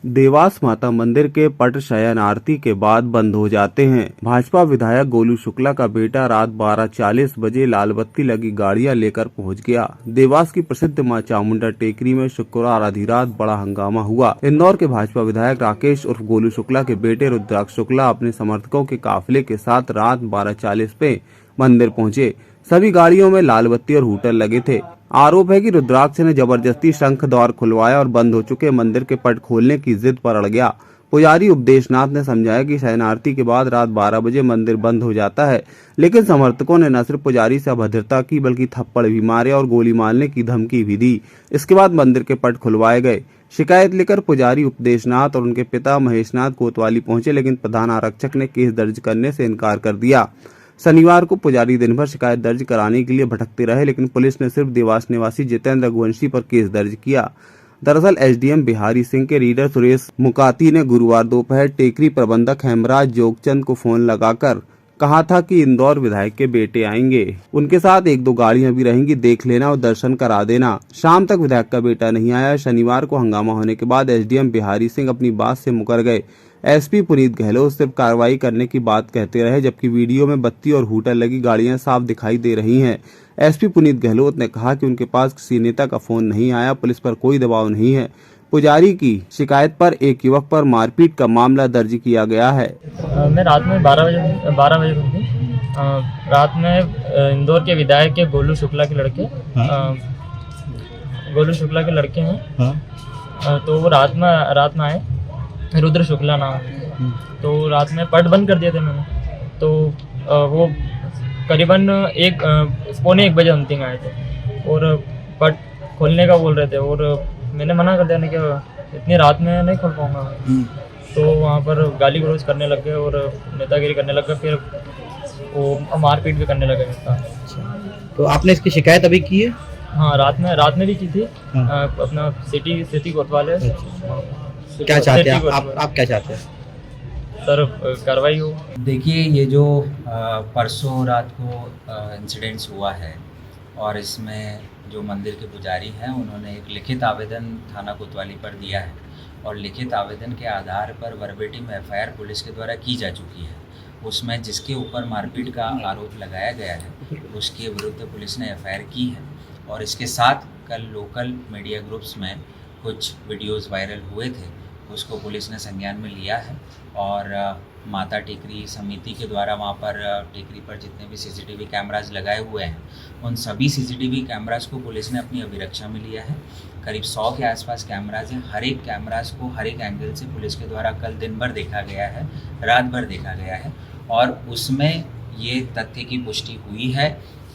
देवास माता मंदिर के पट शयन आरती के बाद बंद हो जाते हैं। भाजपा विधायक गोलू शुक्ला का बेटा रात 12:40 बजे लाल बत्ती लगी गाड़ियां लेकर पहुंच गया। देवास की प्रसिद्ध मां चामुंडा टेकरी में शुक्रवार आधी रात बड़ा हंगामा हुआ। इंदौर के भाजपा विधायक राकेश उर्फ गोलू शुक्ला के बेटे रुद्राक्ष शुक्ला अपने समर्थकों के काफिले के साथ रात 12:40 पे मंदिर पहुंचे। सभी गाड़ियों में लाल बत्ती और हूटर लगे थे। आरोप है कि रुद्राक्ष ने जबरदस्ती शंख द्वार खुलवाया और बंद हो चुके मंदिर के पट खोलने की जिद पर अड़ गया। पुजारी उपदेशनाथ ने समझाया कि शयन आरती के बाद रात 12 बजे मंदिर बंद हो जाता है, लेकिन समर्थकों ने न सिर्फ पुजारी से अभद्रता की बल्कि थप्पड़ भी मारे और गोली मारने की धमकी भी दी। इसके बाद मंदिर के पट खुलवाए गए। शिकायत लेकर पुजारी उपदेशनाथ और उनके पिता महेशनाथ कोतवाली पहुंचे, लेकिन प्रधान आरक्षक ने केस दर्ज करने से इनकार कर दिया। शनिवार को पुजारी दिन भर शिकायत दर्ज कराने के लिए भटकते रहे, लेकिन पुलिस ने सिर्फ देवास निवासी जितेंद्र रघुवंशी पर केस दर्ज किया। दरअसल एसडीएम बिहारी सिंह के रीडर सुरेश मुकाती ने गुरुवार दोपहर टेकरी प्रबंधक हेमराज जोगचंद को फोन लगाकर कहा था कि इंदौर विधायक के बेटे आएंगे, उनके साथ 1-2 गाड़ियां भी रहेंगी, देख लेना और दर्शन करा देना। शाम तक विधायक का बेटा नहीं आया। शनिवार को हंगामा होने के बाद एसडीएम बिहारी सिंह अपनी बात से मुकर गए। एसपी पुनीत गहलोत सिर्फ कार्रवाई करने की बात कहते रहे, जबकि वीडियो में बत्ती और हूटर लगी गाड़ियां साफ दिखाई दे रही हैं। एसपी पुनीत गहलोत ने कहा कि उनके पास किसी नेता का फोन नहीं आया, पुलिस पर कोई दबाव नहीं है। पुजारी की शिकायत पर एक युवक पर मारपीट का मामला दर्ज किया गया है। मैं रात में 12 बजे थी। रात में इंदौर के विधायक के गोलू शुक्ला के लड़के हैं। तो वो रात में आए, रुद्र शुक्ला नाम है। तो रात में पट बंद कर दिए थे मैंने। तो वो करीबन 1-पौने 1 बजे समथिंग आए थे और पट खोलने का बोल रहे थे, और मैंने मना कर दिया कि इतनी रात में नहीं खोल पाऊंगा। तो वहाँ पर गाली गलौज करने लग गए और नेतागिरी करने लग गए, फिर वो मारपीट भी करने लगे। तो आपने इसकी शिकायत अभी की है? हाँ, रात में भी की थी। अपना सिटी कोतवाल है। क्या चाहते हैं आप क्या चाहते हैं सर? कार्रवाई हो। देखिए, ये जो परसों रात को इंसिडेंट्स हुआ है और इसमें जो मंदिर के पुजारी हैं उन्होंने एक लिखित आवेदन थाना कोतवाली पर दिया है और लिखित आवेदन के आधार पर वर्बेटिम एफआईआर पुलिस के द्वारा की जा चुकी है। उसमें जिसके ऊपर मारपीट का आरोप लगाया गया है उसके विरुद्ध पुलिस ने एफआईआर की है। और इसके साथ कल लोकल मीडिया ग्रुप्स में कुछ वीडियोस वायरल हुए थे, उसको पुलिस ने संज्ञान में लिया है और माता टेकरी समिति के द्वारा वहाँ पर टेकरी पर जितने भी सीसीटीवी कैमराज लगाए हुए हैं उन सभी सीसीटीवी कैमराज को पुलिस ने अपनी अभिरक्षा में लिया है। करीब 100 के आसपास कैमराज हैं। हर एक कैमराज को हर एक एंगल से पुलिस के द्वारा कल दिन भर देखा गया है, रात भर देखा गया है और उसमें ये तथ्य की पुष्टि हुई है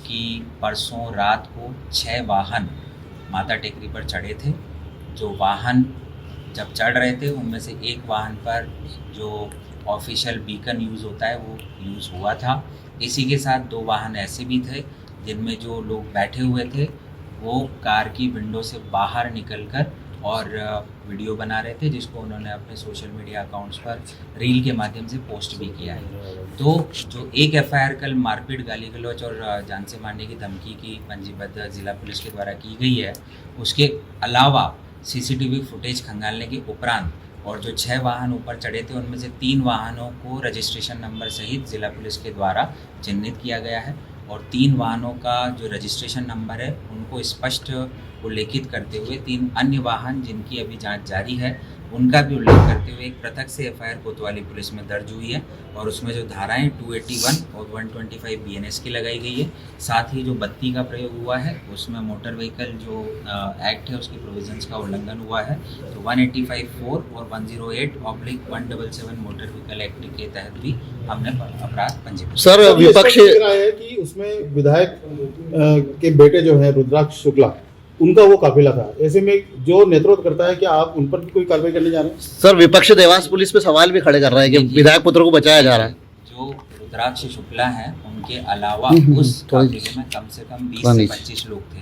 कि परसों रात को 6 वाहन माता टेकरी पर चढ़े थे। जो वाहन जब चढ़ रहे थे उनमें से एक वाहन पर जो ऑफिशियल बीकन यूज़ होता है वो यूज़ हुआ था। इसी के साथ 2 वाहन ऐसे भी थे जिनमें जो लोग बैठे हुए थे वो कार की विंडो से बाहर निकलकर और वीडियो बना रहे थे, जिसको उन्होंने अपने सोशल मीडिया अकाउंट्स पर रील के माध्यम से पोस्ट भी किया है। तो जो एक एफआईआर कल मारपीट, गाली गलौज और जान से मारने की धमकी की पंजीबद्ध जिला पुलिस के द्वारा की गई है, उसके अलावा सीसीटीवी फुटेज खंगालने के उपरांत और जो 6 वाहन ऊपर चढ़े थे उनमें से 3 वाहनों को रजिस्ट्रेशन नंबर सहित जिला पुलिस के द्वारा चिन्हित किया गया है और 3 वाहनों का जो रजिस्ट्रेशन नंबर है उनको स्पष्ट उल्लेखित करते हुए 3 अन्य वाहन जिनकी अभी जांच जारी है उनका भी उल्लेख करते हुए एक पृथक से एफआईआर कोतवाली पुलिस में दर्ज हुई है और उसमें जो धाराएं 281 और 125 बीएनएस की लगाई गई है। साथ ही जो बत्ती का प्रयोग हुआ है उसमें मोटर व्हीकल जो एक्ट है उसकी प्रोविजंस का उल्लंघन हुआ है। तो 185(4) और 108/177 मोटर व्हीकल एक्ट के तहत भी हमने अपराध पंजीकृत। सर, विपक्ष है कि उसमें विधायक के बेटे जो है रुद्राक्ष शुक्ला, उनका वो काफिला था। ऐसे में जो नेतृत्व करता है, क्या आप उन पर भी कोई कार्रवाई करने जा रहे हैं? सर, विपक्ष देवास पुलिस पे सवाल भी खड़े कर रहा है कि विधायक पुत्र को बचाया जा रहा है। जो रुद्राक्ष शुक्ला हैं उनके अलावा उस काफिले में कम से कम 20 से 25 लोग थे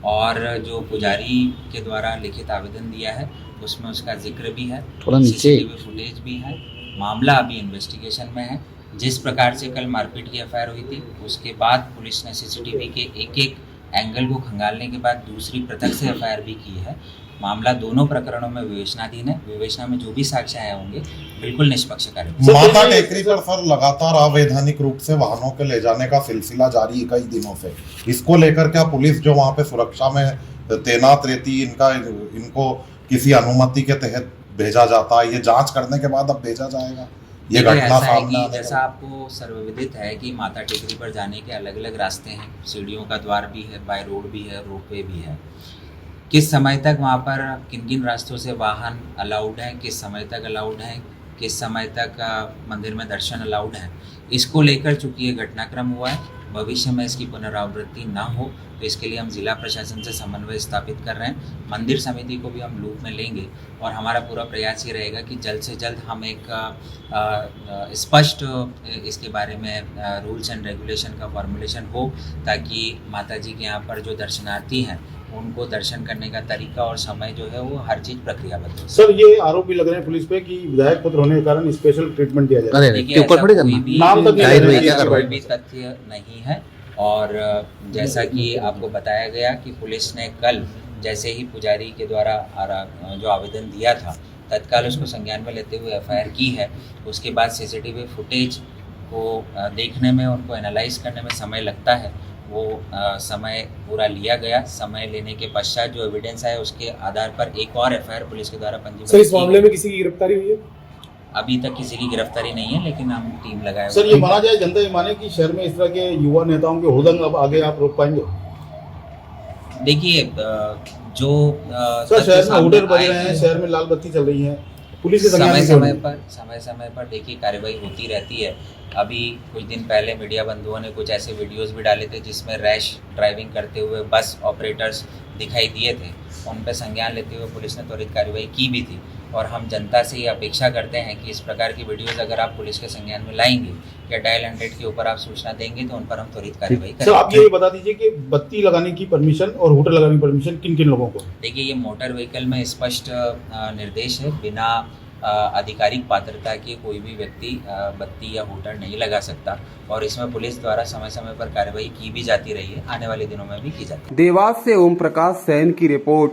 और जो पुजारी के द्वारा लिखित आवेदन दिया है उसमें उसका जिक्र भी है, सीसीटीवी फुटेज भी है। मामला अभी इन्वेस्टिगेशन में है। जिस प्रकार से कल मारपीट की एफआईआर हुई थी उसके बाद पुलिस ने सीसीटीवी के एक एंगल को खंगालने के बाद दूसरी पृथक से एफआईआर भी की है मामला दोनों प्रकरणों में विवेचनाधीन है। विवेचना में जो भी साक्ष्य आए होंगे बिल्कुल निष्पक्ष कार्रवाई। माता टेकरी पर सर लगातार अवैधानिक रूप से वाहनों के ले जाने का सिलसिला जारी है कई दिनों से। इसको लेकर क्या पुलिस जो वहाँ पे सुरक्षा में तैनात रहती इनको किसी अनुमति के तहत भेजा जाता है? ये जांच करने के बाद अब भेजा जाएगा? ये देखिए, घटना ऐसा है सामने कि आने के जैसा आपको सर्वविदित है कि माता टेकरी पर जाने के अलग अलग रास्ते हैं, सीढ़ियों का द्वार भी है, बाय रोड भी है, रोपवे भी है। किस समय तक वहाँ पर किन किन रास्तों से वाहन अलाउड है, किस समय तक अलाउड है, किस समय तक मंदिर में दर्शन अलाउड है, इसको लेकर चूंकि ये घटनाक्रम हुआ है, भविष्य में इसकी पुनरावृत्ति ना हो तो इसके लिए हम जिला प्रशासन से समन्वय स्थापित कर रहे हैं। मंदिर समिति को भी हम लूप में लेंगे और हमारा पूरा प्रयास ये रहेगा कि जल्द से जल्द हम एक स्पष्ट इसके बारे में रूल्स एंड रेगुलेशन का फॉर्मुलेशन हो, ताकि माता जी के यहाँ पर जो दर्शनार्थी हैं उनको दर्शन करने का तरीका और समय जो है वो हर चीज़ प्रक्रियाबद्ध हो। सर ये आरोप भी लग रहे हैं पुलिस पे कि विधायक पुत्र होने के कारण स्पेशल ट्रीटमेंट दिया जाए। देखिए, ऐसा कोई भी नाम तक नहीं जाहिर हुई क्या ऐसा कार्रवाई? कोई भी तथ्य नहीं है। और जैसा कि आपको बताया गया कि पुलिस ने कल जैसे ही पुजारी के द्वारा जो आवेदन दिया था तत्काल उसको संज्ञान में लेते हुए एफआईआर की है। उसके बाद सीसीटीवी फुटेज को देखने में, उनको एनालाइज करने में समय लगता है, वो समय पूरा लिया गया। समय लेने के पश्चात जो एविडेंस आया उसके आधार पर एक और एफआईआर पुलिस के द्वारा पंजीबद्ध सर, इस मामले में किसी की गिरफ्तारी हुई है? अभी तक किसी की गिरफ्तारी नहीं है, लेकिन हम टीम लगाए सर ये माना जाए, जनता ये माने कि शहर में इस तरह के युवा नेताओं के हुदंग अब आगे आप रोक पाएंगे? देखिए, जो सर शहर में हुडर बज रहे हैं, शहर में लाल बत्ती चल रही है, पुलिस के समय समय पर देखिए कार्रवाई होती रहती है। अभी कुछ दिन पहले मीडिया बंधुओं ने कुछ ऐसे वीडियोस भी डाले थे जिसमें रैश ड्राइविंग करते हुए बस ऑपरेटर्स दिखाई दिए थे। उन पर संज्ञान लेते हुए पुलिस ने त्वरित कार्रवाई की भी थी। और हम जनता से ये अपेक्षा करते हैं कि इस प्रकार की वीडियोस अगर आप पुलिस के संज्ञान में लाएंगे या डायल 100 के ऊपर आप सूचना देंगे तो उन पर हम त्वरित कार्रवाई सर आप ये बता दीजिए कि बत्ती लगाने की परमिशन और हुटर लगाने की परमिशन किन किन लोगों को? देखिए, ये मोटर व्हीकल में स्पष्ट निर्देश है, बिना आधिकारिक पात्रता के कोई भी व्यक्ति बत्ती या हुटर नहीं लगा सकता। और इसमें पुलिस द्वारा समय समय पर कार्रवाई की भी जाती रही है, आने वाले दिनों में भी की जाती है। देवास से ओम प्रकाश सैन की रिपोर्ट।